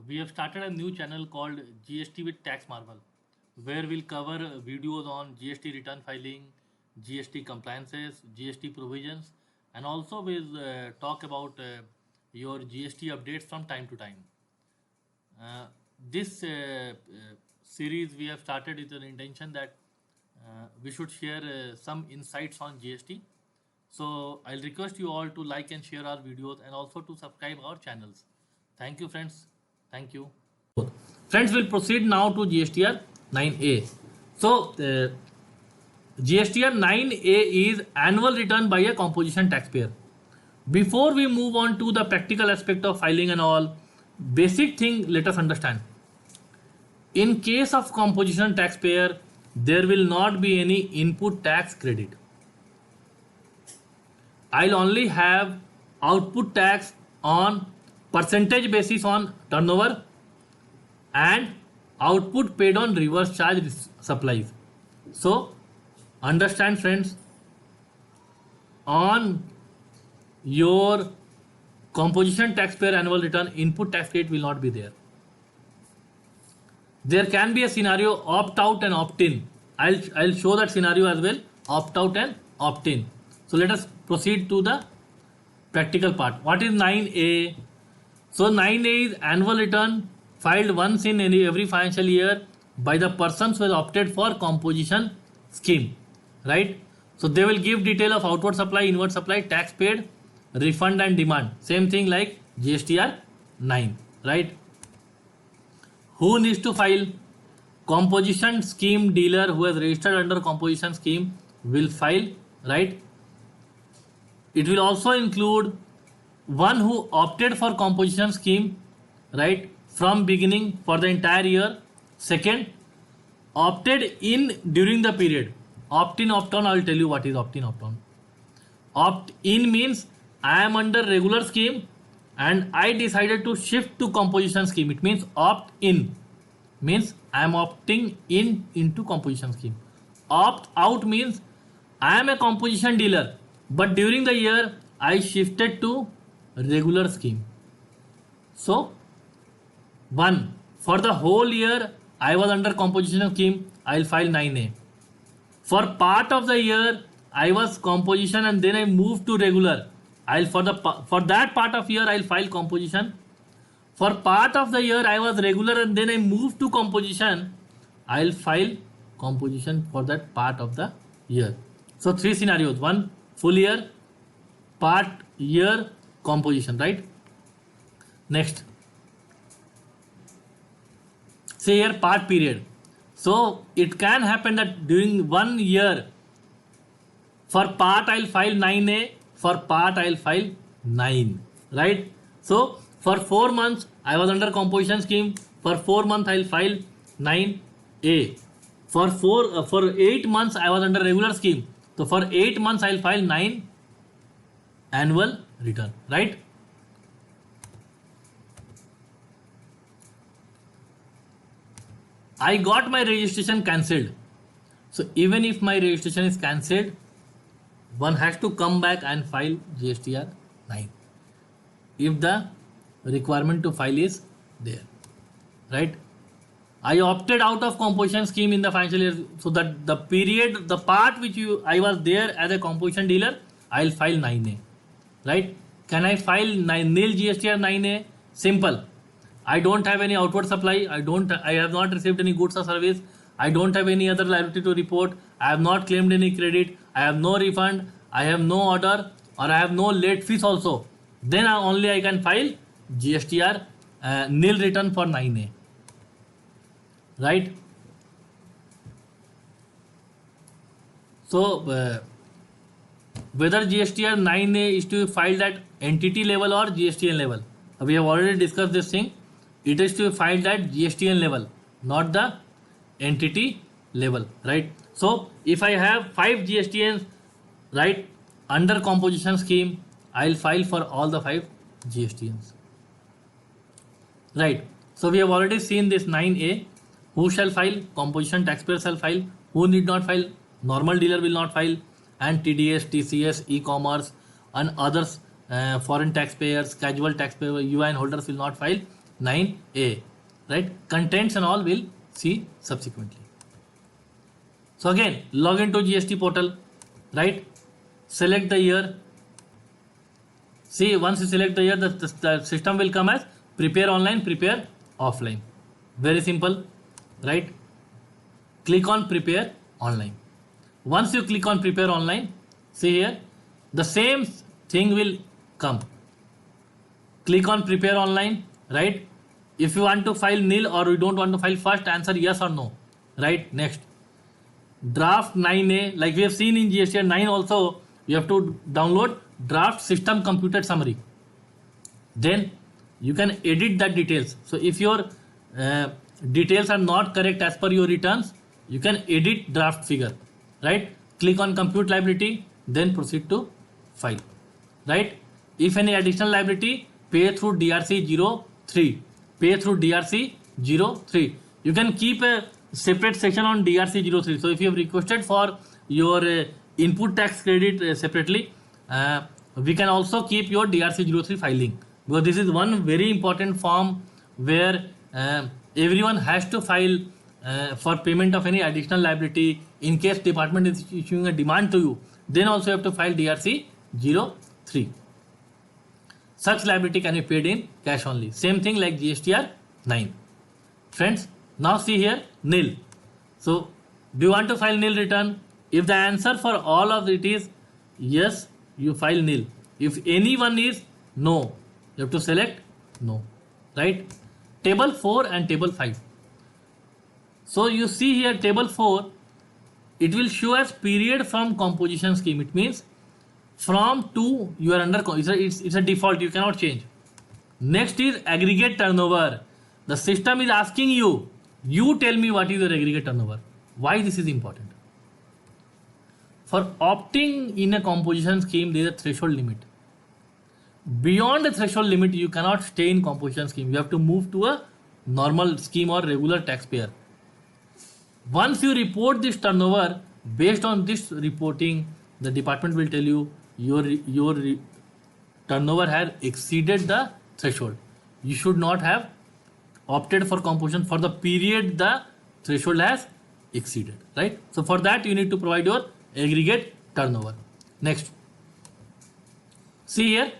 we have started a new channel called GST with Tax Marvel, where we'll cover videos on GST return filing, GST compliances, GST provisions, and also we'll talk about your GST updates from time to time. This series we have started with an intention that we should share some insights on GST. So I'll request you all to like and share our videos and also to subscribe our channels. Thank you, friends. Thank you. Friends, will proceed now to GSTR 9A. So GSTR 9A is annual return by a composition taxpayer. Before we move on to the practical aspect of filing and all, basic thing let us understand. In case of composition taxpayer, there will not be any input tax credit. I'll only have output tax on percentage basis on turnover and output paid on reverse charge supplies. So understand, friends, on your composition taxpayer annual return, input tax rate will not be there. There can be a scenario opt out and opt in. I'll show that scenario as well, opt out and opt in. So let us proceed to the practical part. What is 9A? So 9A is annual return filed once in every financial year by the persons who have opted for composition scheme, right? So they will give detail of outward supply, inward supply, tax paid, refund and demand. Same thing like GSTR 9, right? Who needs to file? Composition scheme dealer who has registered under composition scheme will file, right? It will also include one who opted for composition scheme, right, from beginning for the entire year. Second, opted in during the period. Opt in, opt on, I will tell you what is opt in, opt on. Opt in means I am under regular scheme and I decided to shift to composition scheme. It means opt in means I am opting in into composition scheme. Opt out means I am a composition dealer, but during the year I shifted to regular scheme. So one, for the whole year I was under composition scheme, I will file 9A. For part of the year I was composition and then I moved to regular. For that part of year I'll file composition. For part of the year I was regular and then I moved to composition, I'll file composition for that part of the year. So three scenarios: one, full year; part year; composition, right? Next, say here part period. So it can happen that during 1 year, for part I'll file 9A, for part I'll file 9, right? So for 4 months I was under composition scheme. For 4 months I'll file 9A. For 8 months I was under regular scheme. So for 8 months I'll file 9 annual return, right? I got my registration cancelled. So even if my registration is cancelled, one has to come back and file GSTR 9 if the requirement to file is there, right? I opted out of composition scheme in the financial year, so that the period, the part which I was there as a composition dealer, I'll file 9A, right? Can I file nil GSTR 9A? Simple. I don't have any outward supply. I have not received any goods or service. I don't have any other liability to report. I have not claimed any credit. I have no refund. I have no order, or I have no late fees also. Then only I can file GSTR nil return for 9A, right? So whether GSTR 9A is to be filed at entity level or GSTN level, we have already discussed this thing. It is to be filed at GSTN level, not the entity level, right? So if I have 5 GSTNs, right, under composition scheme, I'll file for all the 5 GSTNs, right? So we have already seen this 9A. Who shall file? Composition taxpayer shall file. Who need not file? Normal dealer will not file. And TDS, TCS, e-commerce and others, foreign taxpayers, casual taxpayer, UIN holders will not file. 9A, right? Contents and all we'll see subsequently. So again, log into GST portal, right? Select the year. See, once you select the year, the system will come as prepare online, prepare offline. Very simple, right? Click on prepare online. Once you click on prepare online, see here, the same thing will come. Click on prepare online, right? If you want to file nil or you don't want to file, first answer yes or no, right? Next, draft 9A, like we have seen in GST 9 also, you have to download draft system computed summary. Then you can edit that details. So if your details are not correct as per your returns, you can edit draft figure, right? Click on compute liability, then proceed to file, right? If any additional liability, pay through DRC 03. Pay through DRC 03. You can keep a separate section on DRC 03. So if you have requested for your input tax credit separately, we can also keep your DRC 03 filing, because this is one very important form where everyone has to file for payment of any additional liability. In case department is issuing a demand to you, then also you have to file DRC 03. Such liability can be paid in cash only. Same thing like GSTR 9. Friends, now see here nil. So do you want to file nil return? If the answer for all of it is yes, you file nil. If any one is no, you have to select no, right? Table 4 and table 5. So you see here table 4, it will show as period from composition scheme. It means from to you are under, it's a default, you cannot change. Next is aggregate turnover. The system is asking you tell me what is your aggregate turnover. Why this is important? For opting in a composition scheme, there is a threshold limit. Beyond the threshold limit, you cannot stay in composition scheme. You have to move to a normal scheme or regular taxpayer. Once you report this turnover, based on this reporting, the department will tell you your turnover has exceeded the threshold. You should not have opted for composition for the period the threshold has exceeded, right? So for that you need to provide your aggregate turnover. Next, see here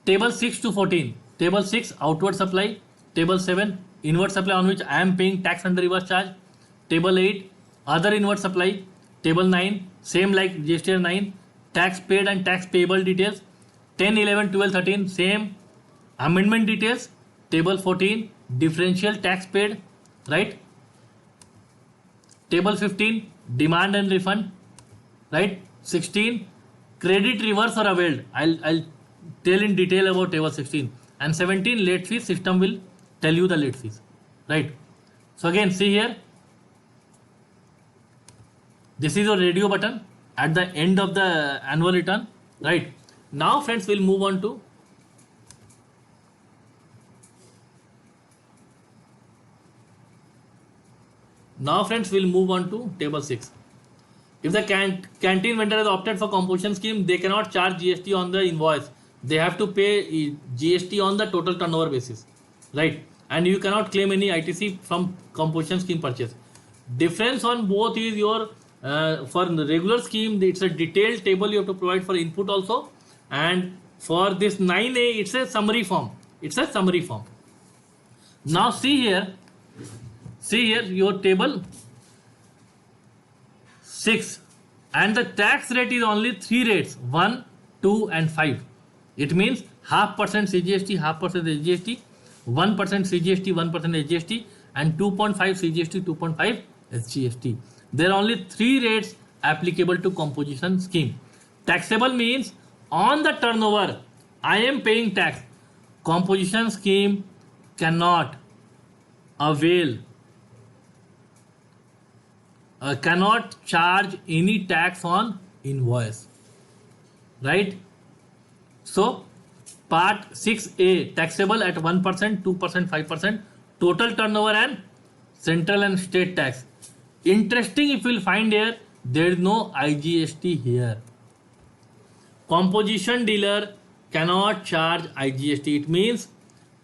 table 6 to 14. Table 6 outward supply, table 7 inward supply on which I am paying tax under reverse charge, table 8 other inward supply, table 9 same like GSTR 9 tax paid and tax payable details, 10, 11, 12, 13 same amendment details, table 14 differential tax paid, right? Table 15 demand and refund, right? 16 credit reverse or availed. I'll tell in detail about table 16. And 17 late fees, system will tell you the late fees, right? So again see here, this is your radio button at the end of the annual return, right? Now friends, we'll move on to table 6. If the canteen vendor has opted for composition scheme, they cannot charge GST on the invoice. They have to pay GST on the total turnover basis, right? And you cannot claim any ITC from composition scheme purchase. Difference on both is your for the regular scheme, it's a detailed table you have to provide for input also, and for this 9A it's a summary form. Now see here your table 6, and the tax rate is only 3 rates, 1, 2 and 5. It means 0.5% CGST, 0.5% SGST, 1% CGST, 1% SGST and 2.5 CGST, 2.5 SGST. There are only 3 rates applicable to composition scheme. Taxable means on the turnover I am paying tax. Composition scheme cannot avail, cannot charge any tax on invoice, right? So part 6A taxable at 1%, 2%, 5%, total turnover and central and state tax. Interesting, if you will find here, there is no IGST here. Composition dealer cannot charge IGST. It means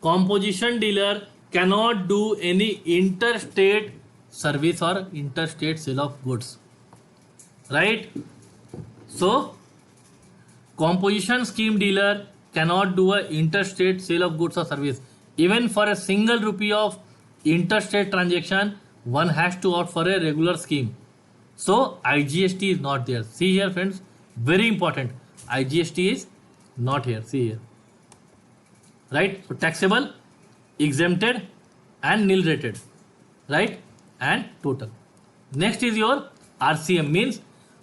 composition dealer cannot do any interstate service or interstate sale of goods, right? So composition scheme dealer cannot do a interstate sale of goods or service. Even for a single rupee of interstate transaction, one has to opt for a regular scheme. So IGST is not there. See here friends, very important. IGST is not here. See here. Right? So taxable, exempted and nil rated. Right? And total. Next is your RCM, means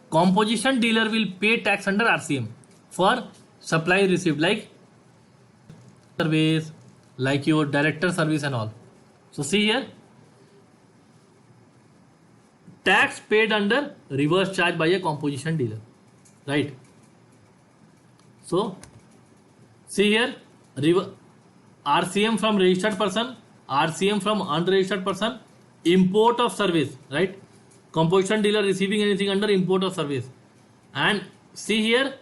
composition dealer will pay tax under RCM for supply received, like service, like your director service and all. So see here, tax paid under reverse charge by a composition dealer, right? So see here, RCM from registered person, RCM from unregistered person, import of service, right? Composition dealer receiving anything under import of service. And see here,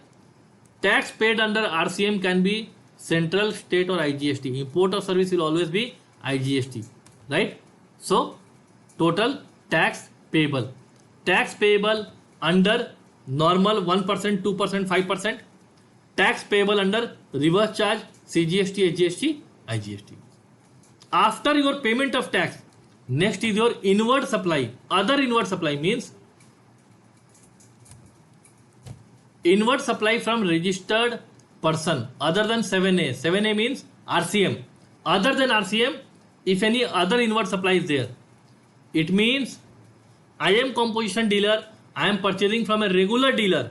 tax paid under RCM can be central, state or IGST. Import of service will always be IGST, right? So total tax payable. Tax payable under normal 1%, 2%, 5%. Tax payable under reverse charge, CGST, HGST, IGST. After your payment of tax, next is your inward supply. Other inward supply means inward supply from registered person other than 7A. 7A means RCM. Other than RCM, if any other inward supply is there, it means I am composition dealer, I am purchasing from a regular dealer.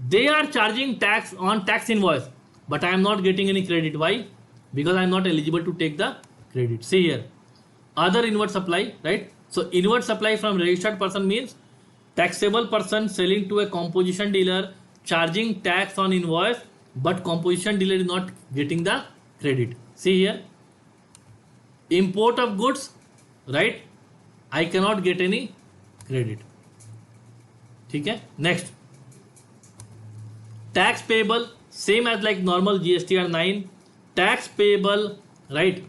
They are charging tax on tax invoice, but I am not getting any credit. Why? Because I am not eligible to take the credit. See here, other inward supply, right? So inward supply from registered person means taxable person selling to a composition dealer, charging tax on invoice, but composition dealer is not getting the credit. See here, import of goods, right? I cannot get any credit. Okay. Next, tax payable, same as like normal GST 9. Tax payable, right,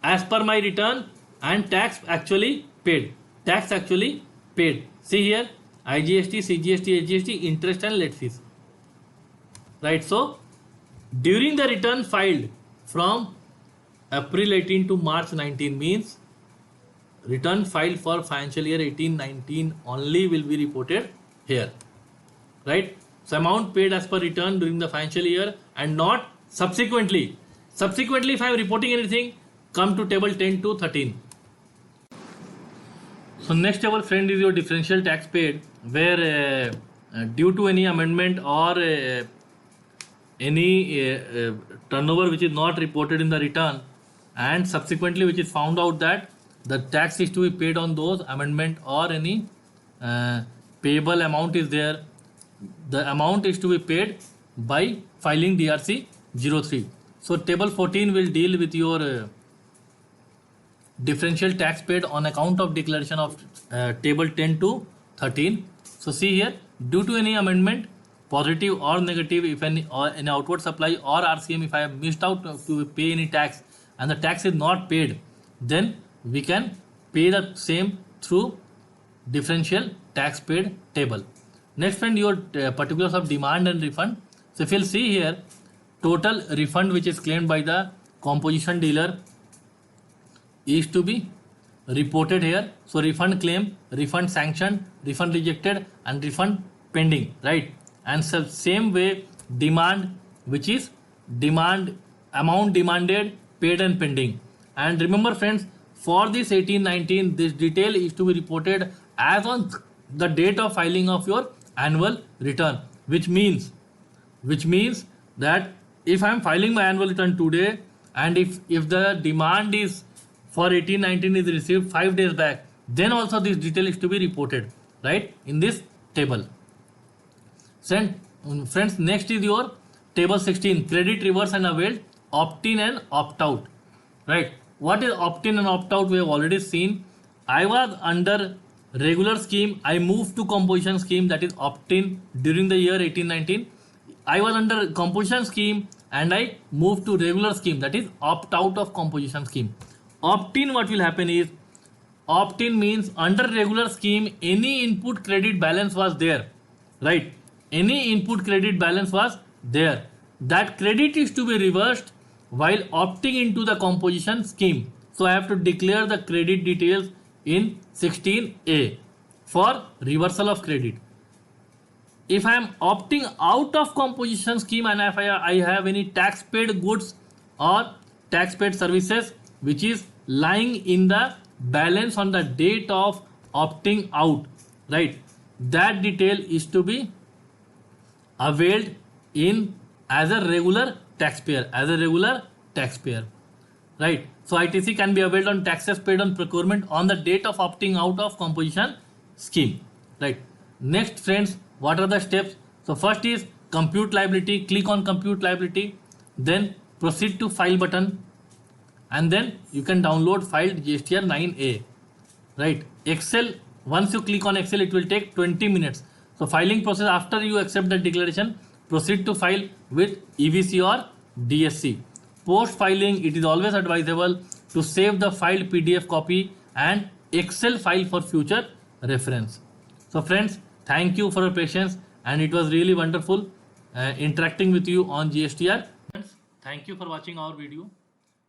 as per my return, and tax actually paid. Tax actually paid. See here, IGST, CGST, HGST, interest and late fees. Right. So during the return filed from April 18 to March 19 means return filed for financial year 18-19 only will be reported here, right? So amount paid as per return during the financial year and not subsequently. Subsequently, if I am reporting anything, come to table 10 to 13. So next table, friend, is your differential tax paid, where due to any amendment or any turnover which is not reported in the return, and subsequently which is found out that the tax is to be paid on those amendment or any payable amount is there, the amount is to be paid by filing DRC 03. So table 14 will deal with your differential tax paid on account of declaration of table 10 to 13. So see here, due to any amendment, positive or negative, if any or any outward supply or RCM, if I have missed out to pay any tax and the tax is not paid, then we can pay the same through differential tax paid table. Next, friend, your particulars of demand and refund. So if you'll see here, total refund which is claimed by the composition dealer is to be reported here. So refund claim, refund sanctioned, refund rejected and refund pending, right? And so same way demand, which is demand amount demanded, paid and pending. And remember friends, for this 18-19, this detail is to be reported as on the date of filing of your annual return, which means that if I am filing my annual return today, and if the demand is for 18-19 is received 5 days back, then also this detail is to be reported, right, in this table. Friends, next is your table 16, credit reverse and availed, opt-in and opt-out, right? What is opt-in and opt-out? We have already seen. I was under regular scheme, I moved to composition scheme, that is opt-in during the year 18-19. I was under composition scheme, and I move to regular scheme, that is opt out of composition scheme. Opt in, what will happen is, opt in means under regular scheme any input credit balance was there, right? Any input credit balance was there. That credit is to be reversed while opting into the composition scheme. So I have to declare the credit details in 16A for reversal of credit. If I am opting out of composition scheme and if I have any tax paid goods or tax paid services which is lying in the balance on the date of opting out, right, that detail is to be availed in as a regular taxpayer, right? So ITC can be availed on taxes paid on procurement on the date of opting out of composition scheme, right? Next, friends, what are the steps? So first is compute liability. Click on compute liability, then proceed to file button, and then you can download filed GSTR 9A, right? Excel, once you click on Excel, it will take 20 minutes. So filing process, after you accept the declaration, proceed to file with EVC or DSC. Post filing, it is always advisable to save the filed PDF copy and Excel file for future reference. So friends, thank you for your patience, and it was really wonderful interacting with you on GSTR. Friends, thank you for watching our video,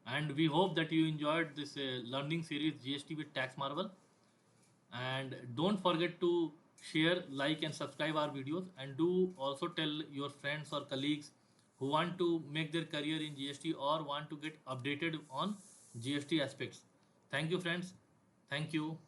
and we hope that you enjoyed this learning series GST with Tax Marvel. And don't forget to share, like and subscribe our videos, and do also tell your friends or colleagues who want to make their career in GST or want to get updated on GST aspects. Thank you, friends. Thank you.